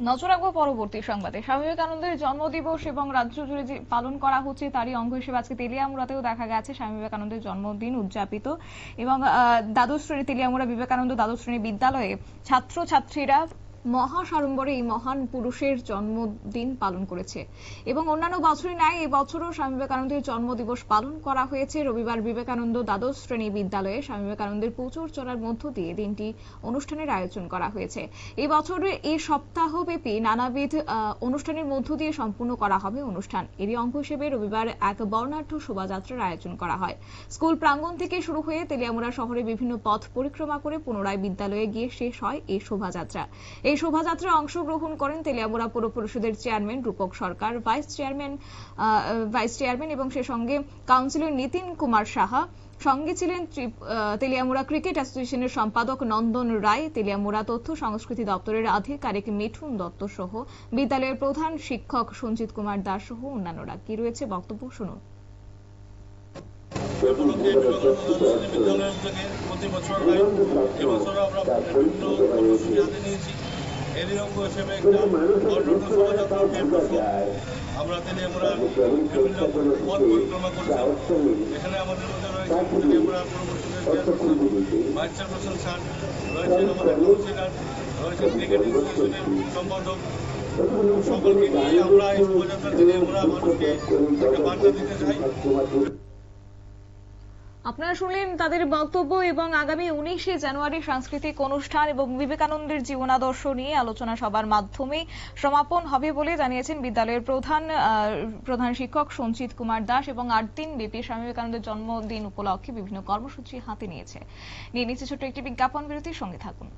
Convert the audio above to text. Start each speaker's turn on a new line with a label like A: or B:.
A: নজর রাখবো পরবর্তী সংবাদে। স্বামী বিবেকানন্দের জন্মদিবস এবং রাজ্য জুড়ে যে পালন করা হচ্ছে তারই অঙ্গ হিসেবে আজকে তেলিয়ামুড়াতেও দেখা গেছে স্বামী বিবেকানন্দের জন্মদিন উদযাপিত। এবং দ্বাদশ শ্রেণী তেলিয়ামুড়া বিবেকানন্দ দ্বাদশ শ্রেণী বিদ্যালয়ে ছাত্রছাত্রীরা মহাসাড়ম্বরে এই মহান পুরুষের জন্মদিন পালন করেছে। এবং অন্যান্য বছরই ন্যায় এবছরও স্বামী বিবেকানন্দের জন্মদিবস পালন করা হয়েছে। রবিবার বিবেকানন্দ দ্বাদশ শ্রেণী বিদ্যালয়ে স্বামী বিবেকানন্দের প্রচুর চড়ার মধ্য দিয়ে দিনটি অনুষ্ঠানের আয়োজন করা হয়েছে। এই বছরে এই সপ্তাহব্যাপী নানাবিধ অনুষ্ঠানের মধ্য দিয়ে সম্পূর্ণ করা হবে অনুষ্ঠান। এরই অঙ্গ হিসেবে রবিবার এক বর্ণাঢ্য শোভাযাত্রার আয়োজন করা হয়। স্কুল প্রাঙ্গণ থেকে শুরু হয়ে তেলিয়ামুড়া শহরে বিভিন্ন পথ পরিক্রমা করে পুনরায় বিদ্যালয়ে গিয়ে শেষ হয় এই শোভাযাত্রা। এই শোভাযাত্রায় অংশগ্রহণ করেন তেলিয়ামুড়া পৌর পরিষদের চেয়ারম্যান রূপক সরকার, ভাইস চেয়ারম্যান এবং সে সঙ্গে কাউন্সিলর নিতিন কুমার সাহা। সঙ্গে ছিলেন তেলিয়ামুড়া ক্রিকেট অ্যাসোসিয়েশনের সম্পাদক নন্দন রায়, তেলিয়ামুড়া তথ্য সংস্কৃতি দপ্তরের আধিকারিক মিঠুন দত্ত সহ বিদ্যালয়ের প্রধান শিক্ষক সঞ্জিত কুমার দাস সহ অন্যান্যরা। কি রয়েছে বক্তব্য শুনুন।
B: এরই অঙ্গ হিসেবে একটা বর্ণাঢ্য শোভাযাত্রার আমরা তেলিয়ামুড়ার বিভিন্ন পথ পরিক্রমা করছি। এখানে আমাদের মধ্যে রয়েছে তেলিয়ামুড়া পৌর পরিষদের চেয়ারপারসন, ভাইস চেয়ারপারসন স্যার, রয়েছেন আমাদের কাউন্সিলর, রয়েছেন ক্রিকেট অ্যাসোসিয়েশনের সম্পাদক। সকলকে নিয়ে আমরা এই শোভাযাত্রা তেলিয়ামুড়া মানুষকে একটা বার্তা দিতে চাই।
A: আপনারা শুনলেন তাদের বক্তব্য। এবং আগামী 19শে জানুয়ারি সাংস্কৃতিক অনুষ্ঠান এবং বিবেকানন্দের জীবনাদর্শ নিয়ে আলোচনা সভার মাধ্যমে সমাপন হবে বলে জানিয়েছেন বিদ্যালয়ের প্রধান শিক্ষক সঞ্জিত কুমার দাস। এবং 8 দিন ব্যাপী স্বামী বিবেকানন্দের জন্মদিন উপলক্ষে বিভিন্ন কর্মসূচি হাতে নিয়ে নিচ্ছে ছোট্ট একটি বিজ্ঞাপন বিরতির সঙ্গে থাকুন।